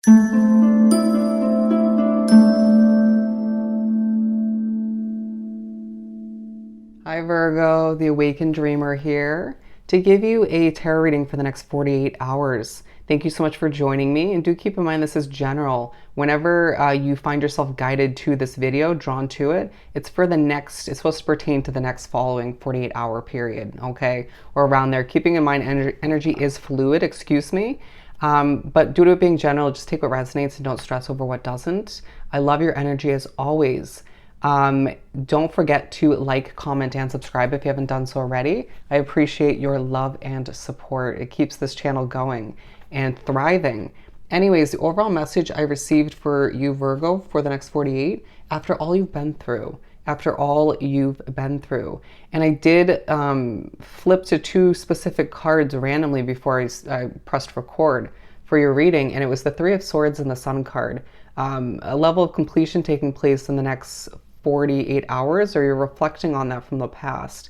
Hi Virgo, the Awakened Dreamer here to give you a tarot reading for the next 48 hours. Thank you so much for joining me, and do keep in mind this is general. Whenever you find yourself guided to this video, drawn to it, it's supposed to pertain to the next following 48-hour period, okay? Or around there. Keeping in mind energy is fluid, excuse me. But due to it being general, just take what resonates and don't stress over what doesn't. I love your energy as always. Don't forget to like, comment, and subscribe if you haven't done so already. I appreciate your love and support. It keeps this channel going and thriving. Anyways, the overall message I received for you, Virgo, for the next 48, after all you've been through, And I did flip to two specific cards randomly before I pressed record for your reading, and it was the Three of Swords and the Sun card. A level of completion taking place in the next 48 hours, or you're reflecting on that from the past.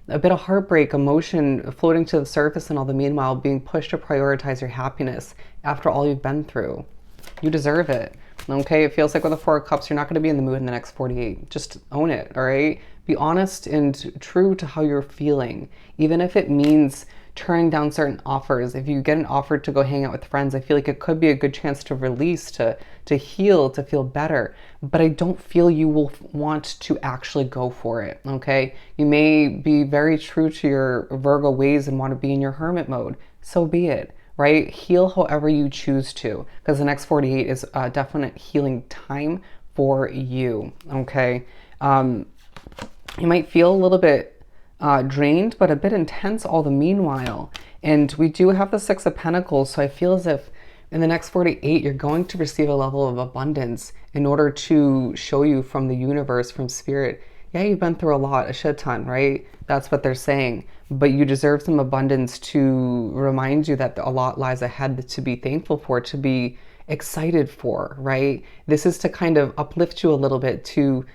A bit of heartbreak, emotion floating to the surface, and all the meanwhile being pushed to prioritize your happiness after all you've been through. You deserve it. Okay, it feels like with the Four of Cups, you're not going to be in the mood in the next 48. Just own it, all right? Be honest and true to how you're feeling, even if it means turning down certain offers. If you get an offer to go hang out with friends, I feel like it could be a good chance to release, to heal, to feel better. But I don't feel you will want to actually go for it, okay? You may be very true to your Virgo ways and want to be in your hermit mode. So be it, right? Heal however you choose to, because the next 48 is a definite healing time for you, okay? You might feel a little bit drained, but a bit intense all the meanwhile. And we do have the Six of Pentacles, so I feel as if in the next 48, you're going to receive a level of abundance in order to show you from the universe, from spirit. Yeah, you've been through a lot, a shit ton, right? That's what they're saying. But you deserve some abundance to remind you that a lot lies ahead to be thankful for, to be excited for, right? This is to kind of uplift you a little bit, to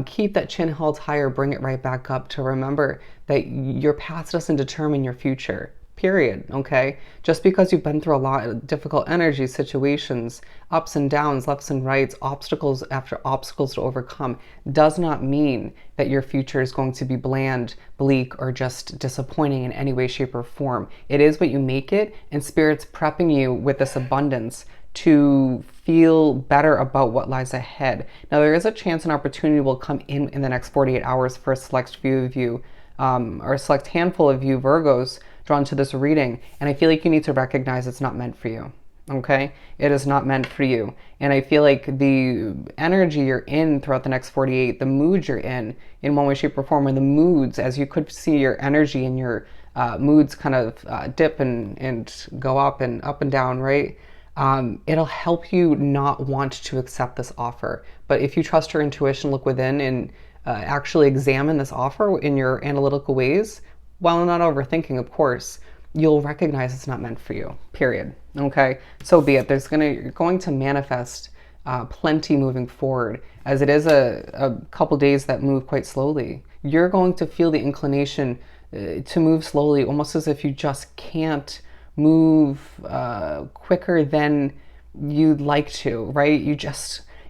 keep that chin held higher, bring it right back up, to remember that your past doesn't determine your future, period, okay? Just because you've been through a lot of difficult energy situations, ups and downs, lefts and rights, obstacles after obstacles to overcome, does not mean that your future is going to be bland, bleak, or just disappointing in any way, shape, or form. It is what you make it, and Spirit's prepping you with this abundance to feel better about what lies ahead. Now, there is a chance an opportunity will come in the next 48 hours for a select few of you, or a select handful of you Virgos drawn to this reading, and I feel like you need to recognize it's not meant for you, okay? It is not meant for you. And I feel like the energy you're in throughout the next 48, the mood you're in one way, shape, or form, or the moods, as you could see your energy and your moods kind of dip and go up and down, right? It'll help you not want to accept this offer. But if you trust your intuition, look within, and actually examine this offer in your analytical ways, while not overthinking, of course, you'll recognize it's not meant for you, period. Okay, so be it. You're going to manifest plenty moving forward, as it is a couple days that move quite slowly. You're going to feel the inclination to move slowly, almost as if you just can't move quicker than you'd like to, right?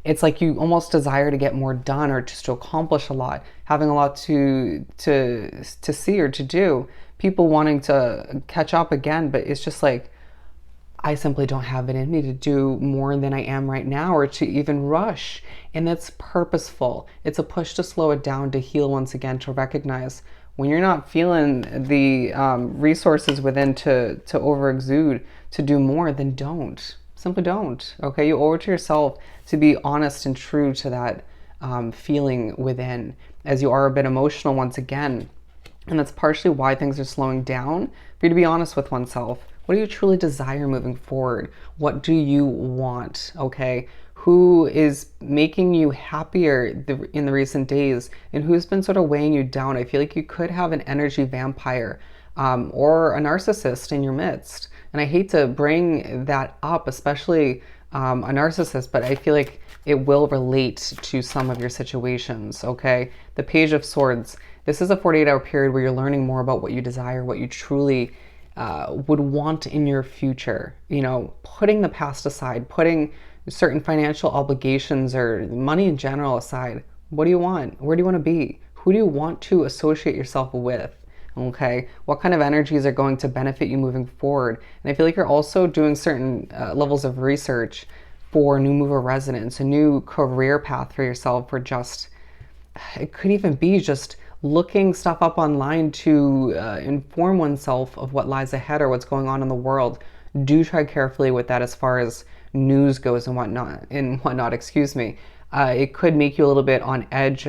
It's like you almost desire to get more done, or just to accomplish a lot, having a lot to see or to do, people wanting to catch up again, but it's just like, I simply don't have it in me to do more than I am right now, or to even rush. And that's purposeful. It's a push to slow it down, to heal once again, to recognize when you're not feeling the resources within to over exude, to do more, then don't. Simply don't, okay? You owe it to yourself to be honest and true to that feeling within, as you are a bit emotional once again. And that's partially why things are slowing down, for you to be honest with oneself. What do you truly desire moving forward? What do you want, okay? Who is making you happier in the recent days, and who's been sort of weighing you down? I feel like you could have an energy vampire or a narcissist in your midst. And I hate to bring that up, especially a narcissist, but I feel like it will relate to some of your situations, okay? The Page of Swords. This is a 48-hour period where you're learning more about what you desire, what you truly would want in your future. You know, putting the past aside, putting certain financial obligations or money in general aside. What do you want? Where do you want to be? Who do you want to associate yourself with? Okay, what kind of energies are going to benefit you moving forward? And I feel like you're also doing certain levels of research for new mover residence, a new career path for yourself, or just, it could even be just looking stuff up online to inform oneself of what lies ahead or what's going on in the world. Do tread carefully with that as far as news goes and whatnot, excuse me. It could make you a little bit on edge,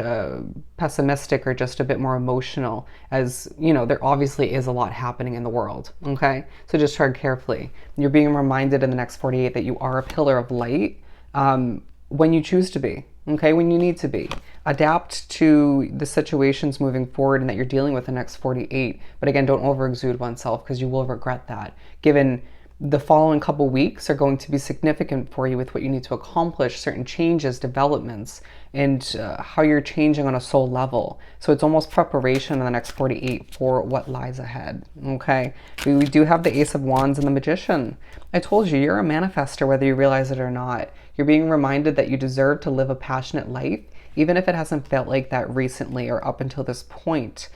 pessimistic, or just a bit more emotional, as you know, there obviously is a lot happening in the world. Okay, so just tread carefully. You're being reminded in the next 48 that you are a pillar of light, when you choose to be. Okay, when you need to be. Adapt to the situations moving forward and that you're dealing with the next 48. But again, don't over exude oneself, because you will regret that, given the following couple weeks are going to be significant for you with what you need to accomplish, certain changes, developments, and how you're changing on a soul level. So it's almost preparation in the next 48 for what lies ahead. Okay, we do have the Ace of Wands and the Magician. I told you, you're a manifester whether you realize it or not. You're being reminded that you deserve to live a passionate life, even if it hasn't felt like that recently or up until this point.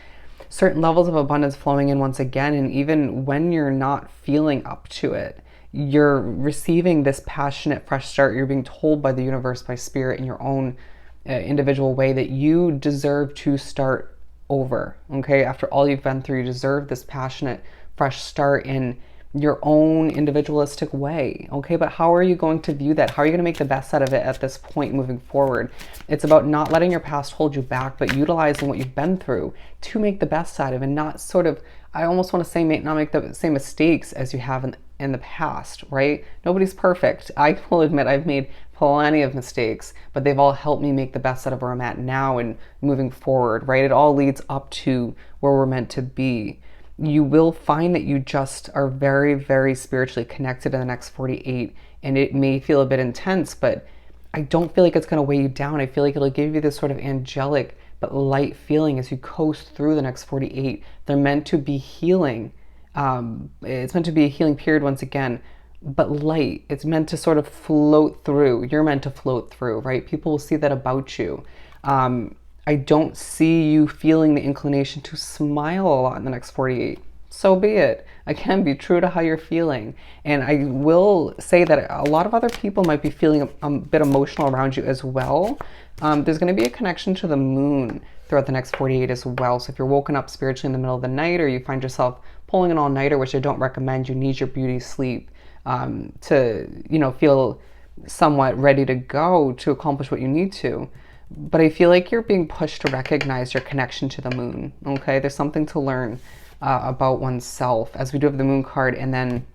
Certain levels of abundance flowing in once again, and even when you're not feeling up to it, you're receiving this passionate fresh start. You're being told by the universe, by spirit, in your own individual way, that you deserve to start over. Okay, after all you've been through, you deserve this passionate fresh start in your own individualistic way. Okay, but how are you going to view that? How are you going to make the best out of it at this point moving forward? It's about not letting your past hold you back, but utilizing what you've been through to make the best out of it, and not sort of, I almost want to say, not make the same mistakes as you have in the past, right? Nobody's perfect. I will admit I've made plenty of mistakes, but they've all helped me make the best out of where I'm at now and moving forward, right? It all leads up to where we're meant to be. You will find that you just are very, very spiritually connected in the next 48, and it may feel a bit intense, but I don't feel like it's going to weigh you down. I feel like it'll give you this sort of angelic but light feeling as you coast through the next 48. They're meant to be healing. It's meant to be a healing period once again, but light. It's meant to sort of float through. You're meant to float through, right? People will see that about you. I don't see you feeling the inclination to smile a lot in the next 48. So be it. Again, be true to how you're feeling. And I will say that a lot of other people might be feeling a bit emotional around you as well. There's going to be a connection to the moon throughout the next 48 as well. So if you're woken up spiritually in the middle of the night, or you find yourself pulling an all-nighter, which I don't recommend, you need your beauty sleep to, you know, feel somewhat ready to go to accomplish what you need to. But I feel like you're being pushed to recognize your connection to the moon. Okay, there's something to learn about oneself, as we do have the moon card, and then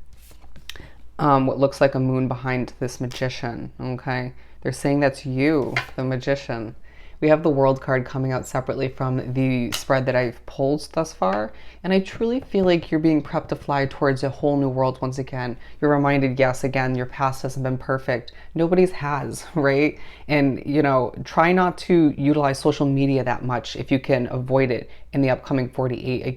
what looks like a moon behind this Magician. Okay, they're saying that's you, the Magician. We have the World card coming out separately from the spread that I've pulled thus far, and I truly feel like you're being prepped to fly towards a whole new world once again. You're reminded, yes, again, your past hasn't been perfect. Nobody's has, right? And, you know, try not to utilize social media that much if you can avoid it in the upcoming 48.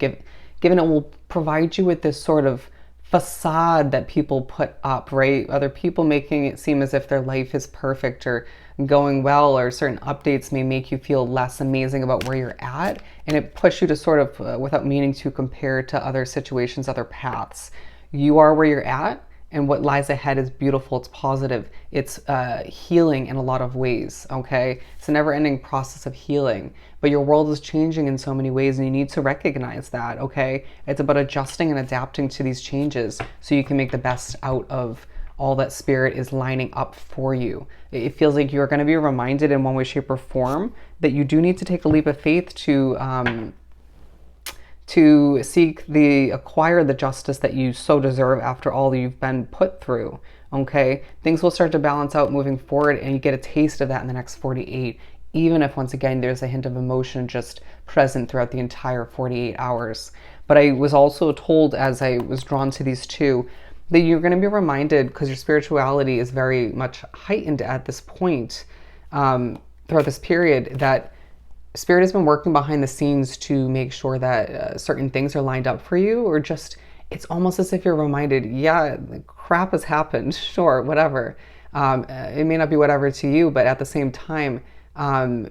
Given it will provide you with this sort of facade that people put up, right? Other people making it seem as if their life is perfect or going well, or certain updates may make you feel less amazing about where you're at, and it pushes you to sort of, without meaning to, compare to other situations, other paths. You are where you're at, and what lies ahead is beautiful, it's positive, it's healing in a lot of ways, okay? It's a never-ending process of healing, but your world is changing in so many ways, and you need to recognize that, okay? It's about adjusting and adapting to these changes so you can make the best out of all that spirit is lining up for you. It feels like you're going to be reminded in one way, shape, or form that you do need to take a leap of faith to acquire the justice that you so deserve after all you've been put through. Okay, things will start to balance out moving forward, and you get a taste of that in the next 48, even if once again there's a hint of emotion just present throughout the entire 48 hours. But I was also told, as I was drawn to these two, that you're going to be reminded, because your spirituality is very much heightened at this point, throughout this period, that Spirit has been working behind the scenes to make sure that certain things are lined up for you, or just it's almost as if you're reminded, yeah, crap has happened, sure, whatever. It may not be whatever to you, but at the same time, um,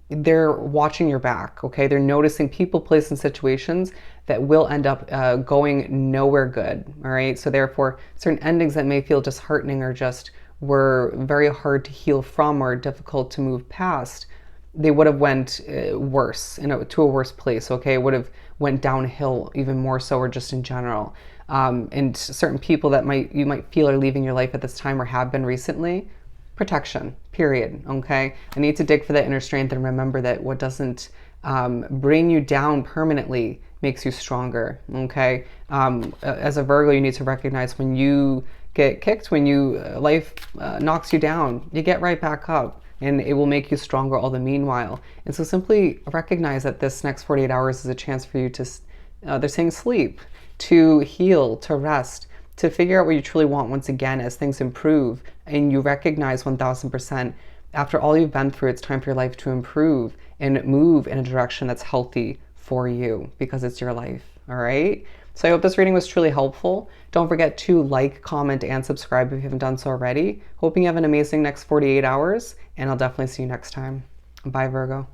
they're watching your back, okay? They're noticing people, place, and situations that will end up going nowhere good, all right? So therefore, certain endings that may feel disheartening or just were very hard to heal from or difficult to move past, they would have went worse, to a worse place, okay? Would have went downhill even more so, or just in general. And certain people that you might feel are leaving your life at this time or have been recently, protection, period. Okay. I need to dig for that inner strength and remember that what doesn't bring you down permanently makes you stronger. Okay. As a Virgo, you need to recognize when you get kicked, when life knocks you down, you get right back up. And it will make you stronger all the meanwhile. And so simply recognize that this next 48 hours is a chance for you to, they're saying sleep, to heal, to rest, to figure out what you truly want once again as things improve and you recognize 1000% after all you've been through, it's time for your life to improve and move in a direction that's healthy for you because it's your life. All right. So I hope this reading was truly helpful. Don't forget to like, comment, and subscribe if you haven't done so already. Hoping you have an amazing next 48 hours, and I'll definitely see you next time. Bye, Virgo.